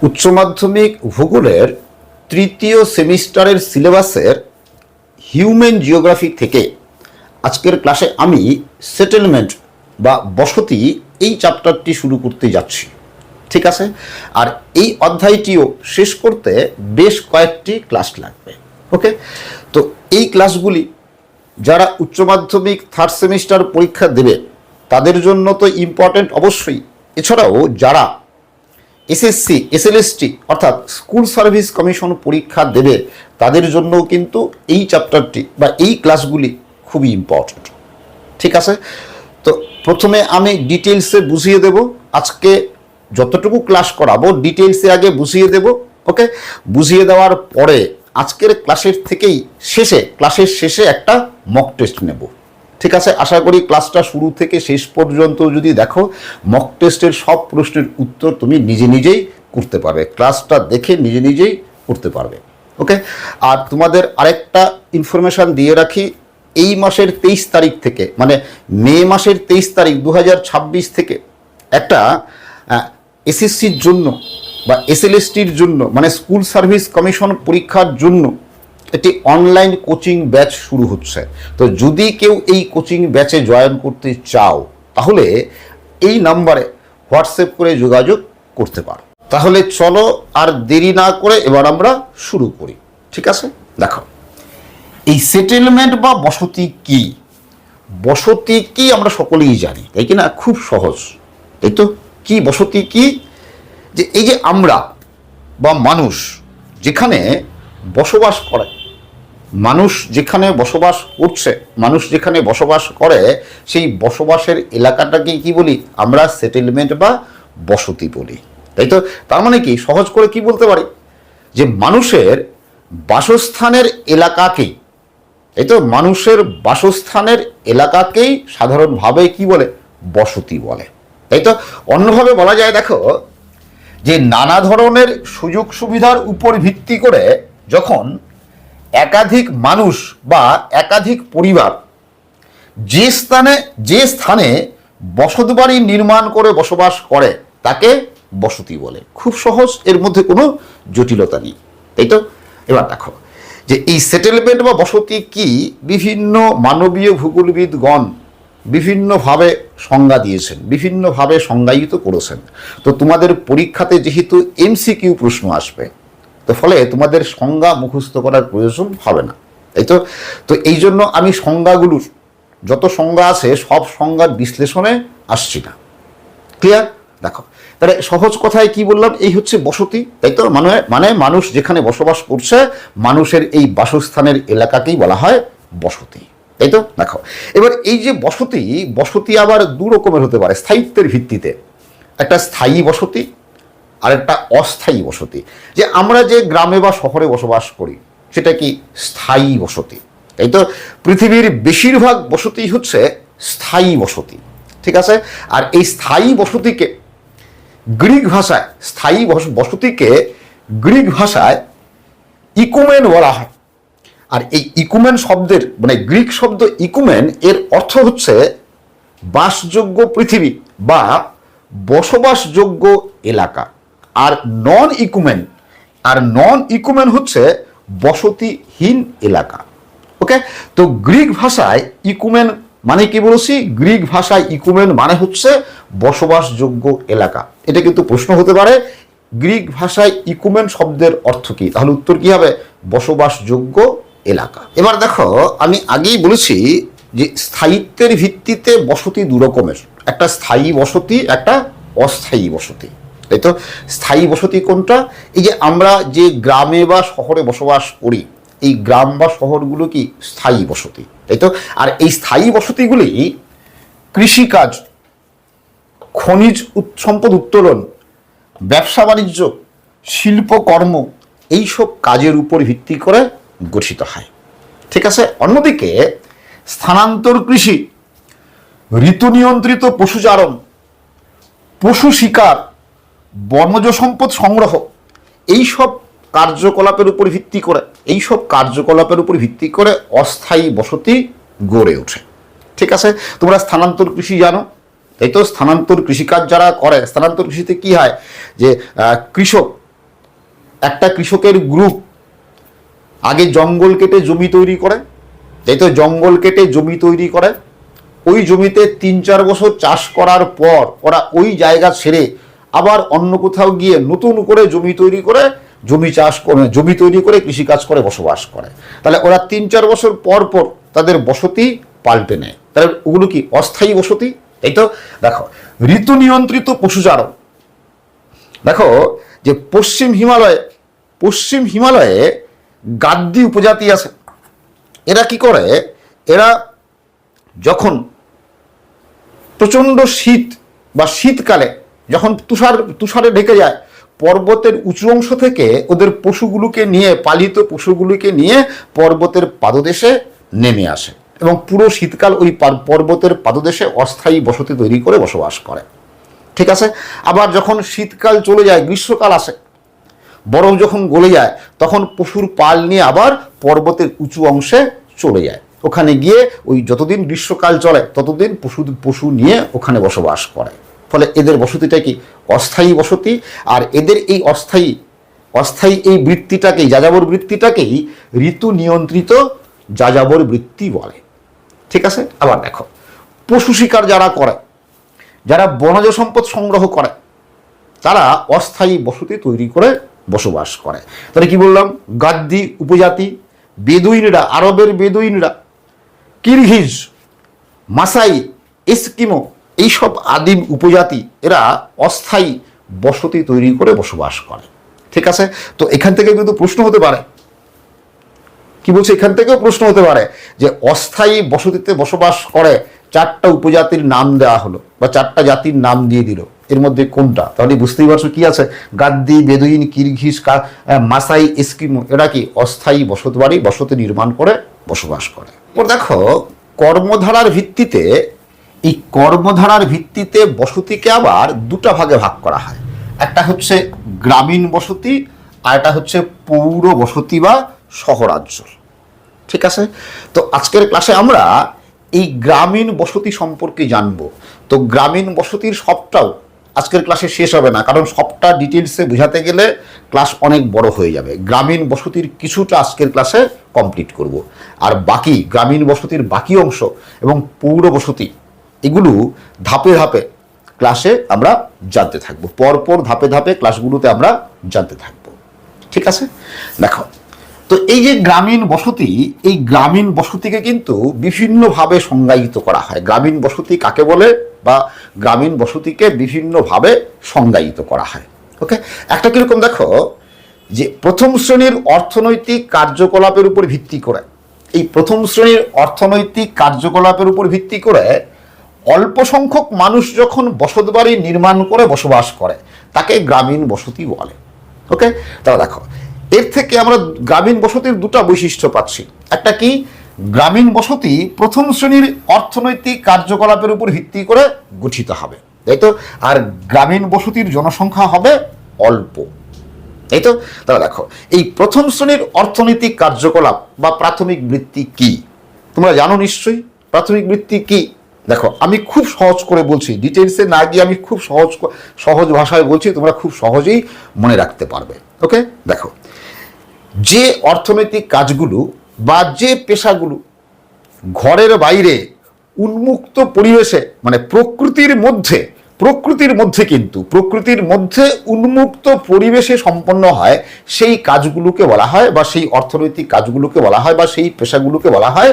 উচ্চ মাধ্যমিক ভূগোলের তৃতীয় সেমিস্টারের সিলেবাসের হিউম্যান জিওগ্রাফি থেকে আজকের ক্লাসে আমি সেটেলমেন্ট বা বসতি এই চ্যাপ্টারটি শুরু করতে যাচ্ছি। ঠিক আছে, আর এই অধ্যায়টিও শেষ করতে বেশ কয়েকটি ক্লাস লাগবে। ওকে, তো এই ক্লাসগুলি যারা উচ্চ মাধ্যমিক থার্ড সেমিস্টার পরীক্ষা দেবে তাদের জন্য তো ইম্পর্টেন্ট অবশ্যই। এছাড়াও যারা এসএসসি এসএলএসটি অর্থাৎ স্কুল সার্ভিস কমিশন পরীক্ষা দেবে তাদের জন্য কিন্তু এই চ্যাপ্টারটি বা এই ক্লাসগুলি খুবই ইম্পর্টেন্ট। ঠিক আছে, তো প্রথমে আমি ডিটেলসে বুঝিয়ে দেব। আজকে যতটুকু ক্লাস করাবো ডিটেলসে আগে বুঝিয়ে দেব। ওকে, বুঝিয়ে দেওয়ার পরে আজকের ক্লাসের শেষে একটা মক টেস্ট নেব। ঠিক আছে, আশা করি ক্লাসটা শুরু থেকে শেষ পর্যন্ত যদি দেখো মক টেস্টের সব প্রশ্নের উত্তর তুমি নিজে নিজেই করতে পারবে, ক্লাসটা দেখে নিজে নিজেই করতে পারবে। ওকে, আর তোমাদের আরেকটা ইনফরমেশান দিয়ে রাখি, এই মাসের 23 তারিখ থেকে মানে মে মাসের 23 তারিখ 2026 থেকে একটা এসএসসির জন্য বা এসএলএসটির জন্য মানে স্কুল সার্ভিস কমিশন পরীক্ষার জন্য একটি অনলাইন কোচিং ব্যাচ শুরু হচ্ছে। তো যদি কেউ এই কোচিং ব্যাচে জয়েন করতে চাও তাহলে এই নাম্বারে হোয়াটসঅ্যাপ করে যোগাযোগ করতে পারো। তাহলে চলো আর দেরি না করে এবার আমরা শুরু করি। ঠিক আছে, দেখো এই সেটেলমেন্ট বা বসতি কি, বসতি কি আমরা সকলেই জানি, তাই কি না? খুব সহজ, তাই তো? কি বসতি কি? যে এই যে আমরা বা মানুষ যেখানে বসবাস করে, মানুষ যেখানে বসবাস করছে, মানুষ যেখানে বসবাস করে সেই বসবাসের এলাকাটাকে কি বলি আমরা? সেটেলমেন্ট বা বসতি বলি, তাই তো? তার মানে কি, সহজ করে কি বলতে পারি যে মানুষের বাসস্থানের এলাকাকেই, তাই তো, মানুষের বাসস্থানের এলাকাকেই সাধারণভাবে কি বলে? বসতি বলে, তাই তো? অন্যভাবে বলা যায়, দেখো যে নানা ধরনের সুযোগ সুবিধার উপর ভিত্তি করে যখন একাধিক মানুষ বা একাধিক পরিবার যে স্থানে বসতবাড়ি নির্মাণ করে বসবাস করে তাকে বসতি বলে। খুব সহজ, এর মধ্যে কোনো জটিলতা নেই, তাই তো? এবার দেখো যে এই সেটেলমেন্ট বা বসতি কি বিভিন্ন মানবীয় ভূগোলবিদগণ বিভিন্নভাবে সংজ্ঞা দিয়েছেন, বিভিন্নভাবে সংজ্ঞায়িত করেছেন। তো তোমাদের পরীক্ষাতে যেহেতু এমসিকিউ প্রশ্ন আসবে, তো ফলে তোমাদের সংজ্ঞা মুখস্থ করার প্রয়োজন হবে না, তাই তো? তো এই জন্য আমি সংজ্ঞাগুলোর যত সংজ্ঞা আছে সব সংজ্ঞার বিশ্লেষণে আসছি না। ক্লিয়ার? দেখো তাহলে সহজ কথায় কি বললাম, এই হচ্ছে বসতি, তাই তো? মানে মানুষ যেখানে বসবাস করছে মানুষের এই বাসস্থানের এলাকাকেই বলা হয় বসতি, তাই তো? দেখো এবার এই যে বসতি আবার দু রকমের হতে পারে স্থায়িত্বের ভিত্তিতে। একটা স্থায়ী বসতি আর একটা অস্থায়ী বসতি। যে আমরা যে গ্রামে বা শহরে বসবাস করি সেটা কি? স্থায়ী বসতি, তাই তো? পৃথিবীর বেশিরভাগ বসতি হচ্ছে স্থায়ী বসতি। ঠিক আছে, আর এই স্থায়ী বসতিকে গ্রিক ভাষায় গ্রিক ভাষায় ইকুমেন বলা হয়। আর এই ইকুমেন শব্দের মানে গ্রিক শব্দ ইকুমেন এর অর্থ হচ্ছে বাসযোগ্য পৃথিবী বা বসবাসযোগ্য এলাকা। আর নন ইকুমেন হচ্ছে বসতিহীন এলাকা। ওকে, তো গ্রিক ভাষায় ইকুমেন মানে কি বলেছি? গ্রিক ভাষায় ইকুমেন মানে হচ্ছে বসবাসযোগ্য এলাকা। এটা কিন্তু প্রশ্ন হতে পারে, গ্রিক ভাষায় ইকুমেন শব্দের অর্থ কি? তাহলে উত্তর কি হবে? বসবাসযোগ্য এলাকা। এবার দেখো আমি আগেই বলেছি যে স্থায়িত্বের ভিত্তিতে বসতি দু রকমের, একটা স্থায়ী বসতি, একটা অস্থায়ী বসতি, তাই তো? স্থায়ী বসতি কোনটা? এই যে আমরা যে গ্রামে বা শহরে বসবাস করি এই গ্রাম বা শহরগুলো কি স্থায়ী বসতি, তাই তো? আর এই স্থায়ী বসতিগুলি কৃষিকাজ, খনিজ সম্পদ উত্তোলন, ব্যবসা বাণিজ্য, শিল্পকর্ম এইসব কাজের উপর ভিত্তি করে গঠিত হয়। ঠিক আছে, অন্যদিকে স্থানান্তর কৃষি, ঋতু নিয়ন্ত্রিত পশুচারণ, পশু শিকার, বনজ সম্পদ সংগ্রহ এইসব কার্যকলাপের উপর ভিত্তি করে অস্থায়ী বসতি গড়ে ওঠে। ঠিক আছে, তোমরা স্থানান্তর কৃষি জানো, তাই তো? স্থানান্তর কৃষিকাজ যারা করে, স্থানান্তর কৃষিতে কি হয় যে কৃষক একটা কৃষকের গ্রুপ আগে জঙ্গল কেটে জমি তৈরি করে, তাই তো জঙ্গল কেটে জমি তৈরি করে, ওই জমিতে 3-4 বছর চাষ করার পর ওরা ওই জায়গা ছেড়ে আবার অন্য কোথাও গিয়ে নতুন করে জমি তৈরি করে জমি তৈরি করে কৃষিকাজ করে বসবাস করে। তাহলে ওরা 3-4 বছর পর পর তাদের বসতি পাল্টে নেয়। তাহলে ওগুলো কি অস্থায়ী বসতি? এই তো দেখো, ঋতু নিয়ন্ত্রিত পশুচারণ। দেখো যে পশ্চিম হিমালয়ে গাদ্দি উপজাতি আছে। এরা কি করে, এরা যখন প্রচণ্ড শীত বা শীতকালে যখন তুষারে ঢেকে যায়, পর্বতের উঁচু অংশ থেকে ওদের পশুগুলোকে নিয়ে, পালিত পশুগুলোকে নিয়ে পর্বতের পাদদেশে নেমে আসে এবং পুরো শীতকাল ওই পর্বতের পাদদেশে অস্থায়ী বসতি তৈরি করে বসবাস করে। ঠিক আছে। আবার যখন শীতকাল চলে যায়, গ্রীষ্মকাল আসে, বরফ যখন গলে যায়, তখন পশুর পাল নিয়ে আবার পর্বতের উঁচু অংশে চলে যায়। ওখানে গিয়ে ওই যতদিন গ্রীষ্মকাল চলে ততদিন পশু নিয়ে ওখানে বসবাস করে। ফলে এদের বসতিটা কি অস্থায়ী বসতি। আর এদের এই অস্থায়ী এই বৃত্তিটাকেই, যাযাবর বৃত্তিটাকেই ঋতু নিয়ন্ত্রিত যাযাবর বৃত্তি বলে। ঠিক আছে। আবার দেখো, পশু শিকার যারা করে, যারা বনজ সম্পদ সংগ্রহ করে, তারা অস্থায়ী বসতি তৈরি করে বসবাস করে। তাহলে কি বললাম, গাদ্দি উপজাতি, বেদুইনরা, আরবের বেদুইনরা, কিরগিজ, মাসাই, এস্কিমো, এইসব আদিম উপজাতি এরা অস্থায়ী বসতি তৈরি করে বসবাস করে। ঠিক আছে। তো এখান থেকে কিন্তু প্রশ্ন হতে পারে, কি বলছে, এখান থেকেও প্রশ্ন হতে পারে যে অস্থায়ী বসতিতে বসবাস করে 4টা উপজাতির নাম দেওয়া হলো বা 4টা জাতির নাম দিয়ে দিল, এর মধ্যে কোনটা? তাহলে বুঝতেই পারছো কি আছে, গাদ্দি, বেদুইন, কিরগিজ, মাসাই, এস্কিমো, এরা কি অস্থায়ী বসতি নির্মাণ করে বসবাস করে। দেখো, কর্মধারার ভিত্তিতে বসতিকে আবার 2টা ভাগে ভাগ করা হয়। একটা হচ্ছে গ্রামীণ বসতি আর একটা হচ্ছে পৌর বসতি বা শহরাঞ্চল। ঠিক আছে। তো আজকের ক্লাসে আমরা এই গ্রামীণ বসতি সম্পর্কে জানবো। তো গ্রামীণ বসতির সবটাও আজকের ক্লাসে শেষ হবে না, কারণ সবটা ডিটেলসে বোঝাতে গেলে ক্লাস অনেক বড় হয়ে যাবে। গ্রামীণ বসতির কিছুটা আজকের ক্লাসে কমপ্লিট করব, আর বাকি গ্রামীণ বসতির বাকি অংশ এবং পৌর বসতি এগুলো ধাপে ধাপে ক্লাসে আমরা জানতে থাকবো। পরপর ধাপে ধাপে ক্লাসগুলোতে আমরা জানতে থাকবো। ঠিক আছে। দেখো, তো এই যে গ্রামীণ বসতি, এই গ্রামীণ বসতিকে কিন্তু বিভিন্নভাবে সংজ্ঞায়িত করা হয়। গ্রামীণ বসতি কাকে বলে বা গ্রামীণ বসতিকে বিভিন্নভাবে সংজ্ঞায়িত করা হয়। ওকে, একটা কিরকম দেখো, যে প্রথম শ্রেণীর অর্থনৈতিক কার্যকলাপের উপর ভিত্তি করে, এই প্রথম শ্রেণীর অর্থনৈতিক কার্যকলাপের উপর ভিত্তি করে অল্প সংখ্যক মানুষ যখন বসতবাড়ি নির্মাণ করে বসবাস করে, তাকে গ্রামীণ বসতি বলে। ওকে, তাহলে দেখো, এর থেকে আমরা গ্রামীণ বসতির 2টা বৈশিষ্ট্য পাচ্ছি। একটা কি, গ্রামীণ বসতি প্রথম শ্রেণীর অর্থনৈতিক কার্যকলাপের উপর ভিত্তি করে গঠিত হবে, তাই তো। আর গ্রামীণ বসতির জনসংখ্যা হবে অল্প, তাই তো। তাহলে দেখো, এই প্রথম শ্রেণীর অর্থনৈতিক কার্যকলাপ বা প্রাথমিক বৃত্তি কি তোমরা জানো নিশ্চয়ই। প্রাথমিক বৃত্তি কি? দেখো, আমি খুব সহজ করে বলছি, ডিটেলসে না গিয়ে আমি খুব সহজ ভাষায় বলছি, তোমরা খুব সহজেই মনে রাখতে পারবে। ওকে, দেখো, যে অর্থনৈতিক কাজগুলো বা যে পেশাগুলো ঘরের বাইরে উন্মুক্ত পরিবেশে, মানে প্রকৃতির মধ্যে উন্মুক্ত পরিবেশে সম্পন্ন হয়, সেই কাজগুলোকে বলা হয় বা সেই অর্থনৈতিক কাজগুলোকে বলা হয় বা সেই পেশাগুলোকে বলা হয়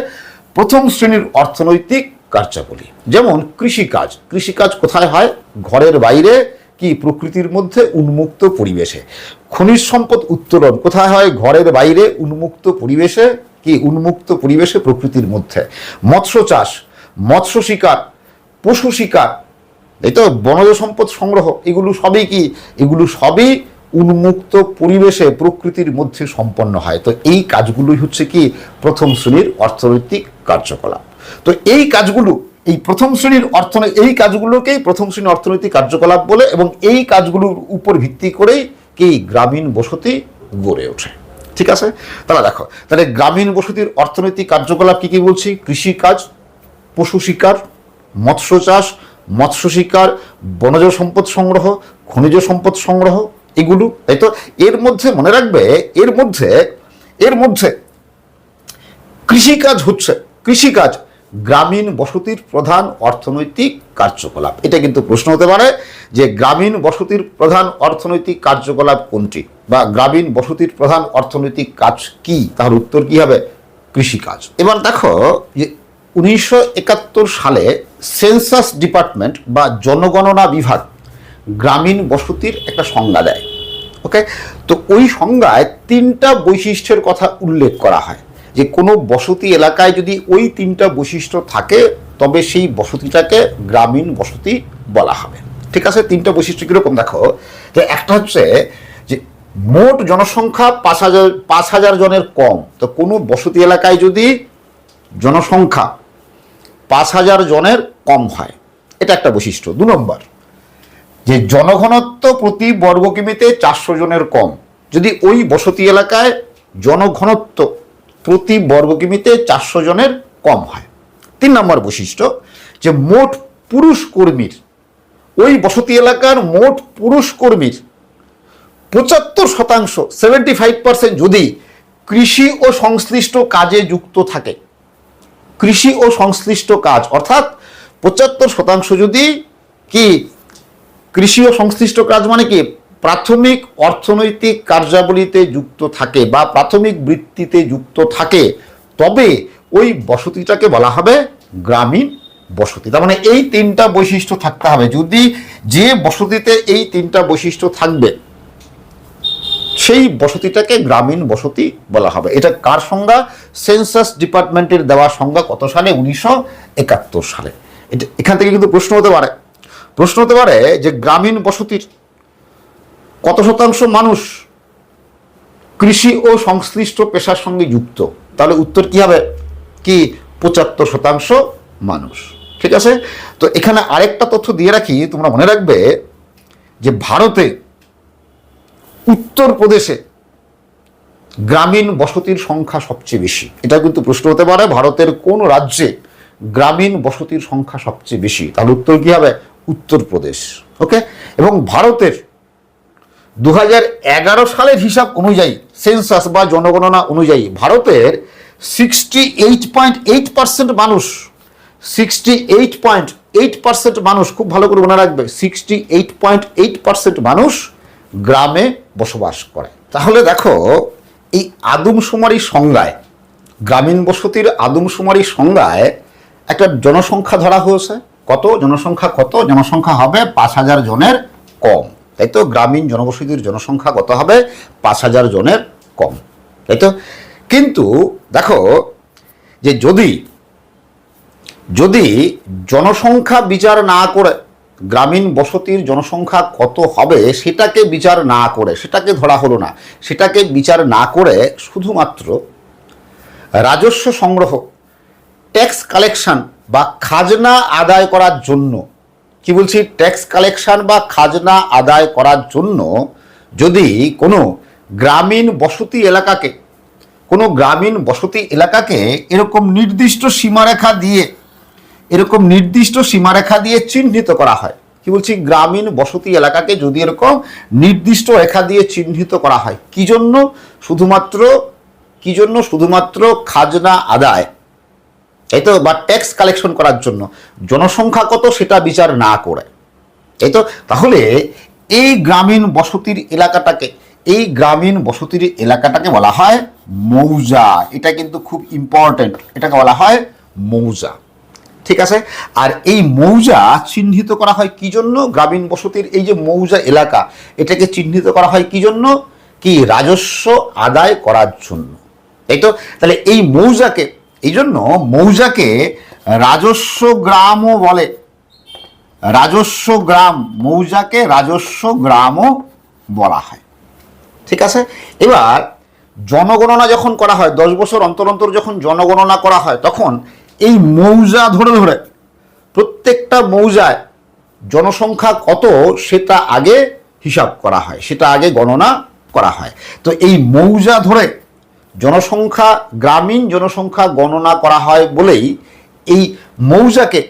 প্রথম শ্রেণীর অর্থনৈতিক কার্যাবলী। যেমন কৃষিকাজ কোথায় হয়? ঘরের বাইরে, কি, প্রকৃতির মধ্যে উন্মুক্ত পরিবেশে। খনিজ সম্পদ উত্তোলন কোথায় হয়? ঘরের বাইরে উন্মুক্ত পরিবেশে, কি, উন্মুক্ত পরিবেশে প্রকৃতির মধ্যে। মৎস্য চাষ, মৎস্য শিকার, পশু শিকার, এই তো, বনজ সম্পদ সংগ্রহ, এগুলো সবই উন্মুক্ত পরিবেশে প্রকৃতির মধ্যে সম্পন্ন হয়। তো এই কাজগুলোই হচ্ছে কি প্রথম শ্রেণীর অর্থনৈতিক কার্যকলাপ। তো এই কাজগুলোকেই প্রথম শ্রেণীর অর্থনৈতিক কার্যকলাপ বলে, এবং এই কাজগুলোর উপর ভিত্তি করেই কি গ্রামীণ বসতি গড়ে ওঠে। ঠিক আছে। তাহলে দেখো, তাহলে গ্রামীণ বসতির অর্থনৈতিক কার্যকলাপ কি কি বলছি? কৃষিকাজ, পশু শিকার, মৎস্য চাষ, মৎস্য শিকার, বনজ সম্পদ সংগ্রহ, খনিজ সম্পদ সংগ্রহ, এগুলো, তাই তো? এর মধ্যে মনে রাখবে, এর মধ্যে কৃষিকাজ হচ্ছে, কৃষিকাজ গ্রামীণ বসতির প্রধান অর্থনৈতিক কার্যকলাপ। এটা কিন্তু প্রশ্ন হতে পারে যে গ্রামীণ বসতির প্রধান অর্থনৈতিক কার্যকলাপ কোনটি, বা গ্রামীণ বসতির প্রধান অর্থনৈতিক কাজ কি, তার উত্তর কি হবে? কৃষিকাজ। এবার দেখো যে 1971 সালে সেন্সাস ডিপার্টমেন্ট বা জনগণনা বিভাগ গ্রামীণ বসতির একটা সংজ্ঞা দেয়। ওকে, তো ওই সংজ্ঞায় 3টা বৈশিষ্ট্যের কথা উল্লেখ করা হয়, যে কোনো বসতি এলাকায় যদি ওই 3টা বৈশিষ্ট্য থাকে তবে সেই বসতিটাকে গ্রামীণ বসতি বলা হবে। ঠিক আছে, 3টা বৈশিষ্ট্য কীরকম দেখো, যে একটা হচ্ছে যে মোট জনসংখ্যা 5,000 জনের কম। তো কোনো বসতি এলাকায় যদি জনসংখ্যা 5,000 জনের কম হয়, এটা একটা বৈশিষ্ট্য। 2 নম্বর, যে জনঘনত্ব প্রতি বর্গ কিমিতে 400 জনের কম। যদি ওই বসতি এলাকায় জনঘনত্ব প্রতি বর্গ কিমিতে 400 জনের কম হয়। 3 নম্বর বৈশিষ্ট্য, যে মোট পুরুষ কর্মীর, ওই বসতি এলাকার মোট পুরুষ কর্মীর 75%, 75% যদি কৃষি ও সংশ্লিষ্ট কাজে যুক্ত থাকে। কৃষি ও সংশ্লিষ্ট কাজ অর্থাৎ 75% যদি কি কৃষি ও সংশ্লিষ্ট কাজ মানে কি প্রাথমিক অর্থনৈতিক কার্যাবলীতে যুক্ত থাকে বা প্রাথমিক বৃত্তিতে যুক্ত থাকে, তবে ওই বসতিটাকে বলা হবে গ্রামীণ বসতি। তার মানে এই 3টা বৈশিষ্ট্য থাকতে হবে। যদি যে বসতিতে এই 3টা বৈশিষ্ট্য থাকবে সেই বসতিটাকে গ্রামীণ বসতি বলা হবে। এটা কার সংজ্ঞা? সেন্সাস ডিপার্টমেন্টের দেওয়া সংজ্ঞা। কত সালে? 1971 সালে। এটা এখান থেকে কিন্তু প্রশ্ন হতে পারে যে গ্রামীণ বসতির কত শতাংশ মানুষ কৃষি ও সংশ্লিষ্ট পেশার সঙ্গে যুক্ত? তাহলে উত্তর কি হবে? কি 75% মানুষ। ঠিক আছে, তো এখানে আরেকটা তথ্য দিয়ে রাখি, তোমরা মনে রাখবে যে ভারতে উত্তরপ্রদেশে গ্রামীণ বসতির সংখ্যা সবচেয়ে বেশি। এটা কিন্তু প্রশ্ন হতে পারে, ভারতের কোন রাজ্যে গ্রামীণ বসতির সংখ্যা সবচেয়ে বেশি? তাহলে উত্তর কি হবে? উত্তরপ্রদেশ। ওকে, এবং ভারতের 2011 সালের হিসাব অনুযায়ী, সেন্সাস বা জনগণনা অনুযায়ী, ভারতের 68.8% মানুষ, 68.8% মানুষ, খুব ভালো করে মনে রাখবে, 68.8% মানুষ গ্রামে বসবাস করে। তাহলে দেখো এই আদমশুমারি সংজ্ঞায়, গ্রামীণ বসতির আদমশুমারি সংজ্ঞায় একটা জনসংখ্যা ধরা হয়েছে। কত জনসংখ্যা? জনসংখ্যা হবে 5,000 জনের কম, তাই তো? গ্রামীণ জনবসতির জনসংখ্যা কত হবে? 5,000 জনের কম, তাই তো? কিন্তু দেখো যে যদি জনসংখ্যা বিচার না করে, গ্রামীণ বসতির জনসংখ্যা কত হবে সেটাকে বিচার না করে, সেটাকে ধরা হলো না, সেটাকে বিচার না করে শুধুমাত্র রাজস্ব সংগ্রহ, ট্যাক্স কালেকশন বা খাজনা আদায় করার জন্য, কি বলছি, ট্যাক্স কালেকশন বা খাজনা আদায় করার জন্য যদি কোনো গ্রামীণ বসতি এলাকাকে এরকম নির্দিষ্ট সীমারেখা দিয়ে চিহ্নিত করা হয়, কি বলছি, গ্রামীণ বসতি এলাকাকে যদি এরকম নির্দিষ্ট রেখা দিয়ে চিহ্নিত করা হয়, কি জন্য? শুধুমাত্র খাজনা আদায়, এই তো, বা ট্যাক্স কালেকশন করার জন্য, জনসংখ্যা কত সেটা বিচার না করে, এই তো। তাহলে এই গ্রামীণ বসতির এলাকাটাকে বলা হয় মৌজা। এটা কিন্তু খুব ইম্পর্টেন্ট, এটাকে বলা হয় মৌজা। ঠিক আছে, আর এই মৌজা চিহ্নিত করা হয় কি জন্য? গ্রামীণ বসতির এই যে মৌজা এলাকা, এটাকে চিহ্নিত করা হয় কি জন্য? কি রাজস্ব আদায় করার জন্য, তাই তো। তাহলে এই মৌজাকে রাজস্ব গ্রামও বলে, মৌজাকে রাজস্ব গ্রামও বলা হয়। ঠিক আছে, এবার জনগণনা যখন করা হয়, 10 বছর অন্তর অন্তর যখন জনগণনা করা হয়, তখন এই মৌজা ধরে প্রত্যেকটা মৌজায় জনসংখ্যা কত সেটা আগে হিসাব করা হয়, সেটা আগে গণনা করা হয়। তো এই মৌজা ধরে গ্রামীণ জনসংখ্যা গণনা করা হয় বলেই এই মৌজাকে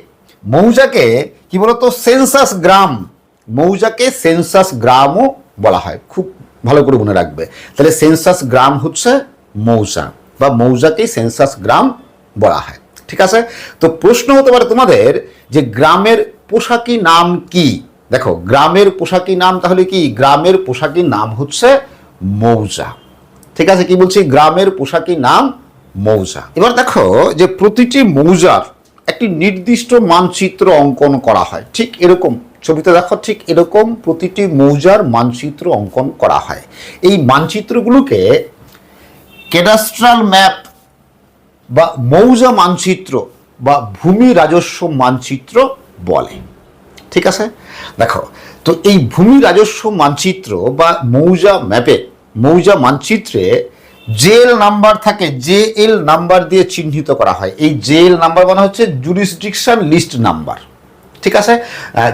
কি বলতো, সেন্সাস গ্রামও বলা হয়, খুব ভালো করে মনে রাখবে। তাহলে সেন্সাস গ্রাম হচ্ছে মৌজা, বা মৌজাকেই সেন্সাস গ্রাম বলা হয়। ঠিক আছে, তো প্রশ্ন হতে পারে তোমাদের যে গ্রামের পোশাকি নাম কি। দেখো, গ্রামের পোশাকি নাম তাহলে কি? গ্রামের পোশাকি নাম হচ্ছে মৌজা। ঠিক আছে, কি বলছি? গ্রামের পোশাকি নাম মৌজা। এবার দেখো যে প্রতিটি মৌজার একটি নির্দিষ্ট মানচিত্র অঙ্কন করা হয়। ঠিক এরকম ছবিতে দেখো, ঠিক এরকম প্রতিটি মৌজার মানচিত্র অঙ্কন করা হয়। এই মানচিত্রগুলোকে ক্যাডাস্ট্রাল ম্যাপ বা মৌজা মানচিত্র বা ভূমি রাজস্ব মানচিত্র বলে। ঠিক আছে, দেখো তো এই ভূমি রাজস্ব মানচিত্র বা মৌজা ম্যাপে, মৌজা মানচিত্রে জেএল নাম্বার থাকে, জেএল নাম্বার দিয়ে চিহ্নিত করা হয়। এই জেএল নাম্বার মানে হচ্ছে জুরিসডিকশন লিস্ট নাম্বার। ঠিক আছে,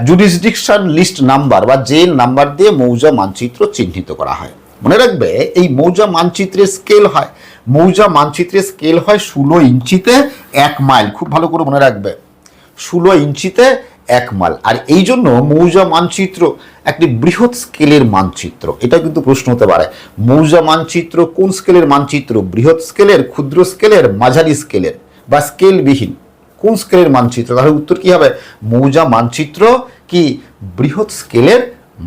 জুরিসডিকশন লিস্ট নাম্বার বা জেএল নাম্বার দিয়ে মৌজা মানচিত্র চিহ্নিত করা হয়। মনে রাখবে, এই মৌজা মানচিত্রের স্কেল হয়, মৌজা মানচিত্রের স্কেল হয় 16 ইঞ্চিতে 1 মাইল। খুব ভালো করে মনে রাখবে, 16 ইঞ্চিতে 1 মাইল। আর এই জন্য মৌজা মানচিত্র একটি বৃহৎ স্কেলের মানচিত্র। এটা কিন্তু প্রশ্ন হতে পারে, মৌজা মানচিত্র কোন স্কেলের মানচিত্র? বৃহৎ স্কেলের, ক্ষুদ্র স্কেলের, মাঝারি স্কেলের বা স্কেলবিহীন কোন স্কেলের মানচিত্র? তাহলে উত্তর কি হবে? মৌজা মানচিত্র কি বৃহৎ স্কেলের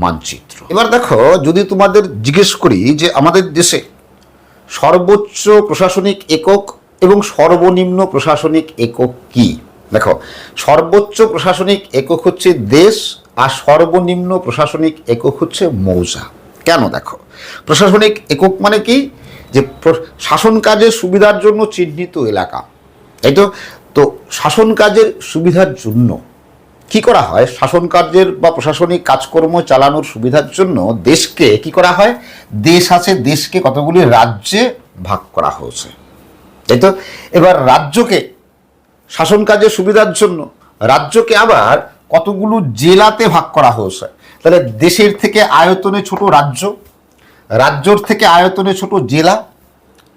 মানচিত্র। এবার দেখো, যদি তোমাদের জিজ্ঞেস করি যে আমাদের দেশে সর্বোচ্চ প্রশাসনিক একক এবং সর্বনিম্ন প্রশাসনিক একক কি? দেখো, সর্বোচ্চ প্রশাসনিক একক হচ্ছে দেশ, আর সর্বনিম্ন প্রশাসনিক একক হচ্ছে মৌজা। কেন? দেখো, প্রশাসনিক একক মানে কি? যে শাসন কাজের সুবিধার জন্য চিহ্নিত এলাকা, তাই তো। তো শাসন কাজের সুবিধার জন্য কি করা হয়? শাসন কার্যের বা প্রশাসনিক কাজকর্ম চালানোর সুবিধার জন্য দেশকে কি করা হয়? দেশ আছে, দেশকে কতগুলি রাজ্যে ভাগ করা হয়েছে, তাই তো। এবার রাজ্যকে শাসন কাজের সুবিধার জন্য রাজ্যকে আবার কতগুলো জেলাতে ভাগ করা হয়েছে। তাহলে দেশের থেকে আয়তনে ছোট রাজ্য, রাজ্যর থেকে আয়তনে ছোট জেলা,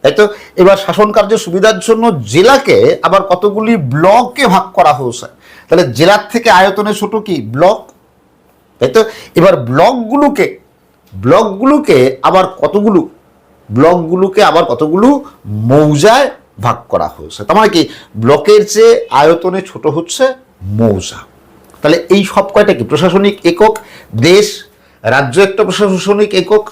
তাই তো। এবার শাসন কার্যের সুবিধার জন্য জেলাকে আবার কতগুলি ব্লকে ভাগ করা হয়েছে। তাহলে জেলার থেকে আয়তনে ছোট কি? ব্লক, তাই তো। এবার ব্লকগুলোকে আবার কতগুলো মৌজায় ভাগ করা হয়েছে। তার মানে কি? ব্লকের চেয়ে আয়তনে ছোট হচ্ছে মৌজা। তাহলে এই সব কয়টা কি? প্রশাসনিক একক। দেশ, রাজ্য একটা প্রশাসনিক একক,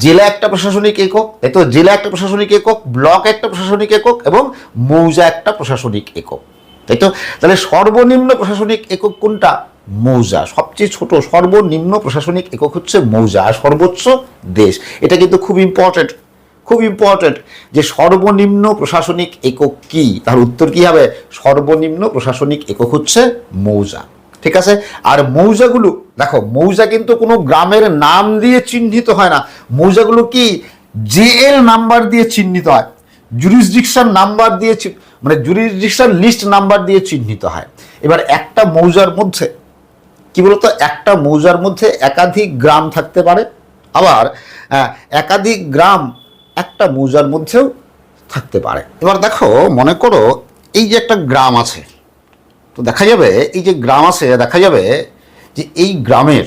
জেলা একটা প্রশাসনিক একক, তাই তো। জেলা একটা প্রশাসনিক একক, ব্লক একটা প্রশাসনিক একক এবং মৌজা একটা প্রশাসনিক একক, তাই তো। তাহলে সর্বনিম্ন প্রশাসনিক একক কোনটা? মৌজা। সবচেয়ে ছোট সর্বনিম্ন প্রশাসনিক একক হচ্ছে মৌজা, আর সর্বোচ্চ দেশ। এটা কিন্তু খুব ইম্পর্টেন্ট, খুব ইম্পর্টেন্ট যে সর্বনিম্ন প্রশাসনিক একক কি? তার উত্তর কি হবে? সর্বনিম্ন প্রশাসনিক একক হচ্ছে মৌজা। ঠিক আছে, আর মৌজাগুলো দেখো, মৌজা কিন্তু কোনো গ্রামের নাম দিয়ে চিহ্নিত হয় না। মৌজাগুলো কি? জেএল নাম্বার দিয়ে চিহ্নিত হয়, জুরিসডিকশন নাম্বার দিয়ে, মানে জুরিসডিকশন লিস্ট নাম্বার দিয়ে চিহ্নিত হয়। এবার একটা মৌজার মধ্যে কি বলতো, একটা মৌজার মধ্যে একাধিক গ্রাম থাকতে পারে, আবার একাধিক গ্রাম একটা মৌজার মধ্যেও থাকতে পারে। এবার দেখো, মনে করো এই যে একটা গ্রাম আছে, তো দেখা যাবে এই যে গ্রাম আছে, দেখা যাবে যে এই গ্রামের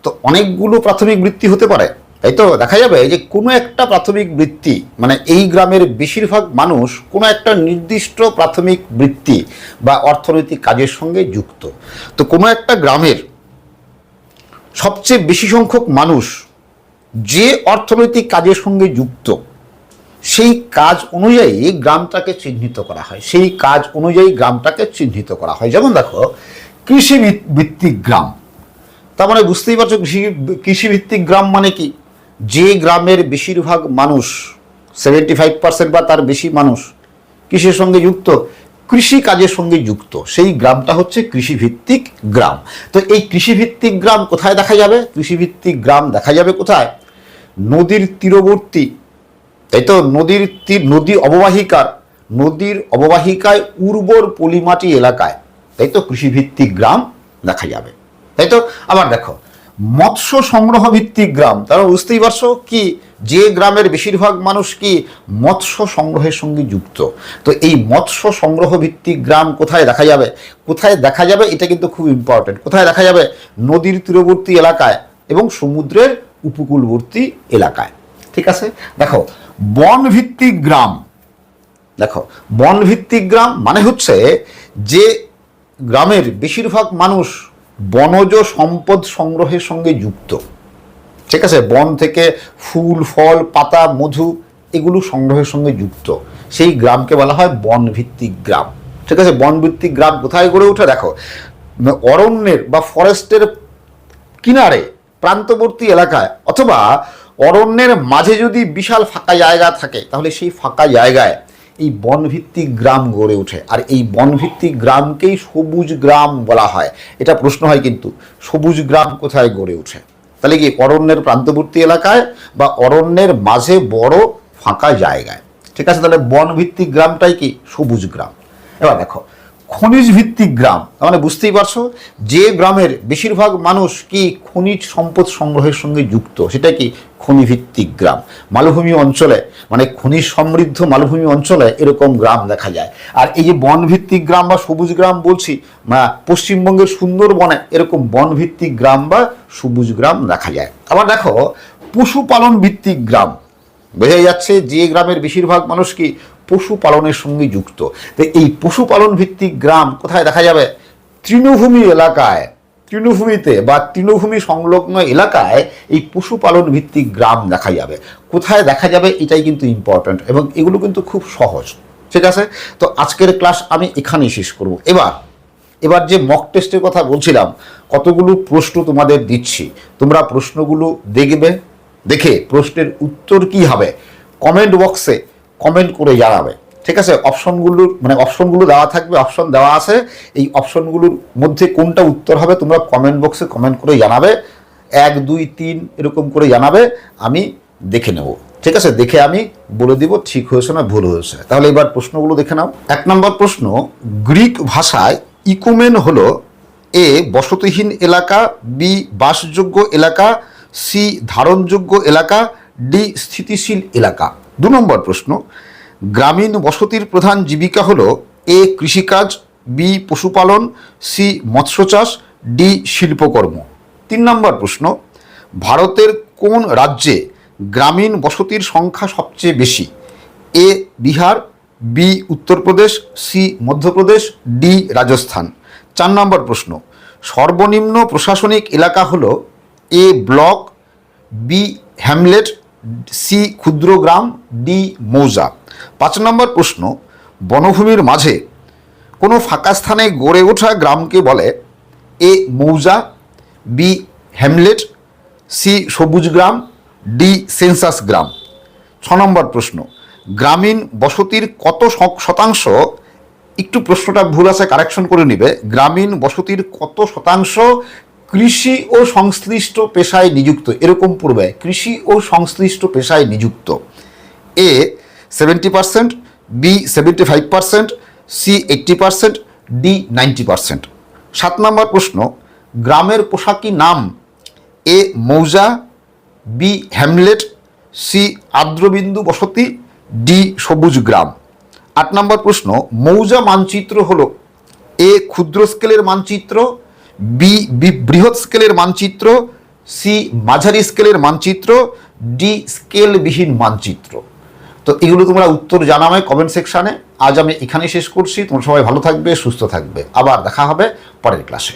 তো অনেকগুলো প্রাথমিক বৃত্তি হতে পারে, তাই তো। দেখা যাবে যে কোনো একটা প্রাথমিক বৃত্তি, মানে এই গ্রামের বেশিরভাগ মানুষ কোনো একটা নির্দিষ্ট প্রাথমিক বৃত্তি বা অর্থনৈতিক কাজের সঙ্গে যুক্ত। তো কোনো একটা গ্রামের সবচেয়ে বেশি সংখ্যক মানুষ যে অর্থনৈতিক কাজের সঙ্গে যুক্ত, সেই কাজ অনুযায়ী গ্রামটাকে চিহ্নিত করা হয়, সেই কাজ অনুযায়ী গ্রামটাকে চিহ্নিত করা হয়। যেমন দেখো, কৃষি ভিত্তিক গ্রাম, তার মানে বুঝতেই পারছো কৃষিভিত্তিক গ্রাম মানে কি? যে গ্রামের বেশিরভাগ মানুষ, 75% বা তার বেশি মানুষ কৃষির সঙ্গে যুক্ত, কৃষি কাজের সঙ্গে যুক্ত, সেই গ্রামটা হচ্ছে কৃষিভিত্তিক গ্রাম। তো এই কৃষিভিত্তিক গ্রাম কোথায় দেখা যাবে? কৃষিভিত্তিক গ্রাম দেখা যাবে কোথায়? নদীর তীরবর্তী, তাই তো। নদীর অববাহিকায় উর্বর পলিমাটি এলাকায়, তাই তো, কৃষিভিত্তিক গ্রাম দেখা যাবে, তাই তো। আবার দেখো, মৎস্য সংগ্রহ ভিত্তিক গ্রাম, তারা বুঝতেই পারছো কি? যে গ্রামের বেশিরভাগ মানুষ কি? মৎস্য সংগ্রহের সঙ্গে যুক্ত। তো এই মৎস্য সংগ্রহ ভিত্তিক গ্রাম কোথায় দেখা যাবে? কোথায় দেখা যাবে এটা কিন্তু খুব ইম্পর্টেন্ট। কোথায় দেখা যাবে? নদীর তীরবর্তী এলাকায় এবং সমুদ্রের উপকূলবর্তী এলাকায়। ঠিক আছে, দেখো বনভিত্তিক গ্রাম, দেখো বনভিত্তিক গ্রাম মানে হচ্ছে যে গ্রামের বেশিরভাগ মানুষ বনজ সম্পদ সংগ্রহের সঙ্গে যুক্ত। ঠিক আছে, বন থেকে ফুল ফল পাতা মধু এগুলো সংগ্রহের সঙ্গে যুক্ত, সেই গ্রামকে বলা হয় বনভিত্তিক গ্রাম। ঠিক আছে, বনভিত্তিক গ্রাম কোথায় গড়ে ওঠে? দেখো অরণ্যের বা ফরেস্টের কিনারে প্রান্তবর্তী এলাকায় অথবা অরণ্যের মাঝে যদি বিশাল ফাঁকা জায়গা থাকে তাহলে সেই ফাঁকা জায়গায় এই বনভিত্তিক গ্রাম গড়ে ওঠে। আর এই বনভিত্তিক গ্রামকেই সবুজ গ্রাম বলা হয়। এটা প্রশ্ন হয় কিন্তু, সবুজ গ্রাম কোথায় গড়ে ওঠে? তাহলে কি অরণ্যের প্রান্তবর্তী এলাকায় বা অরণ্যের মাঝে বড় ফাঁকা জায়গায়। ঠিক আছে, তাহলে বনভিত্তিক গ্রামটাই কি সবুজ গ্রাম। এবার দেখো খনিজ ভিত্তিক গ্রাম, মানে বুঝতেই পারছো যে গ্রামের বেশিরভাগ মানুষ কি খনিজ সম্পদ সংগ্রহের সঙ্গে যুক্ত, সেটা কি খনিভিত্তিক গ্রাম। মালভূমি অঞ্চলে মানে খনিজ সমৃদ্ধ মালভূমি অঞ্চলে এরকম গ্রাম দেখা যায়। আর এই যে বনভিত্তিক গ্রাম বা সবুজ গ্রাম বলছি, পশ্চিমবঙ্গের সুন্দরবনে এরকম বনভিত্তিক গ্রাম বা সবুজ গ্রাম দেখা যায়। আবার দেখো পশুপালন ভিত্তিক গ্রাম, বোঝা যাচ্ছে যে গ্রামের বেশিরভাগ মানুষ কি পশুপালনের সঙ্গে যুক্ত। তো এই পশুপালন ভিত্তিক গ্রাম কোথায় দেখা যাবে? তৃণভূমি এলাকায়, তৃণভূমিতে বা তৃণভূমি সংলগ্ন এলাকায় এই পশুপালন ভিত্তিক গ্রাম দেখা যাবে। কোথায় দেখা যাবে এটাই কিন্তু ইম্পর্ট্যান্ট, এবং এগুলো কিন্তু খুব সহজ। ঠিক আছে, তো আজকের ক্লাস আমি এখানেই শেষ করব। এবার যে মক টেস্টের কথা বলছিলাম, কতগুলো প্রশ্ন তোমাদের দিচ্ছি, তোমরা প্রশ্নগুলো দেখবে, দেখে প্রশ্নের উত্তর কি হবে কমেন্ট বক্সে কমেন্ট করে জানাবে। ঠিক আছে, অপশনগুলো দেওয়া থাকবে, অপশন দেওয়া আছে, এই অপশনগুলোর মধ্যে কোনটা উত্তর হবে তোমরা কমেন্ট বক্সে কমেন্ট করে জানাবে। 1 2 3 এরকম করে জানাবে, আমি দেখে নেব। ঠিক আছে, দেখে আমি বলে দিব ঠিক হয়েছে না ভুল হয়েছে। তাহলে এবার প্রশ্নগুলো দেখে নাও। 1 নম্বর প্রশ্ন, গ্রিক ভাষায় ইকুমেন হলো এ বসতিহীন এলাকা, বি বাসযোগ্য এলাকা, সি ধারণযোগ্য এলাকা, ডি স্থিতিশীল এলাকা। 2 নম্বর প্রশ্ন, গ্রামীণ বসতির প্রধান জীবিকা হলো এ কৃষিকাজ, বি পশুপালন, সি মৎস্য চাষ, ডি শিল্পকর্ম। 3 নম্বর প্রশ্ন, ভারতের কোন রাজ্যে গ্রামীণ বসতির সংখ্যা সবচেয়ে বেশি? A Bihar, B Uttar Pradesh, C Madhya Pradesh, D Rajasthan. 4 number প্রশ্ন, সর্বনিম্ন প্রশাসনিক এলাকা হলো A block, B hamlet, C ক্ষুদ্র গ্রাম, ডি মৌজা। 5 নম্বর প্রশ্ন, বনভূমির মাঝে কোনো ফাঁকা স্থানে গড়ে ওঠা গ্রামকে বলে এ মৌজা, বি হ্যামলেট, সি সবুজ গ্রাম, ডি সেন্সাস গ্রাম। 6 নম্বর প্রশ্ন, গ্রামীণ বসতির কত শতাংশ, একটু প্রশ্নটা ভুল আছে কারেকশন করে নিবে, গ্রামীণ বসতির কত শতাংশ কৃষি ও সংশ্লিষ্ট পেশায় নিযুক্ত? এরকম পূর্বে কৃষি ও সংশ্লিষ্ট পেশায় নিযুক্ত। এ 70%, বি 75%, সি 80%, ডি 90%। 7 নম্বর প্রশ্ন, গ্রামের পোশাকি নাম এ মৌজা, বি হ্যামলেট, সি আর্দ্রবিন্দু বসতি, ডি সবুজ গ্রাম। 8 নম্বর প্রশ্ন, মৌজা মানচিত্র হলো এ ক্ষুদ্র স্কেলের মানচিত্র, বি বৃহৎ স্কেলের মানচিত্র, সি মাঝারি স্কেলের মানচিত্র, ডি স্কেলবিহীন মানচিত্র। তো এগুলো তোমরা উত্তর জানাবে কমেন্ট সেকশানে। আজ আমি এখানেই শেষ করছি। তোমরা সবাই ভালো থাকবে, সুস্থ থাকবে, আবার দেখা হবে পরের ক্লাসে।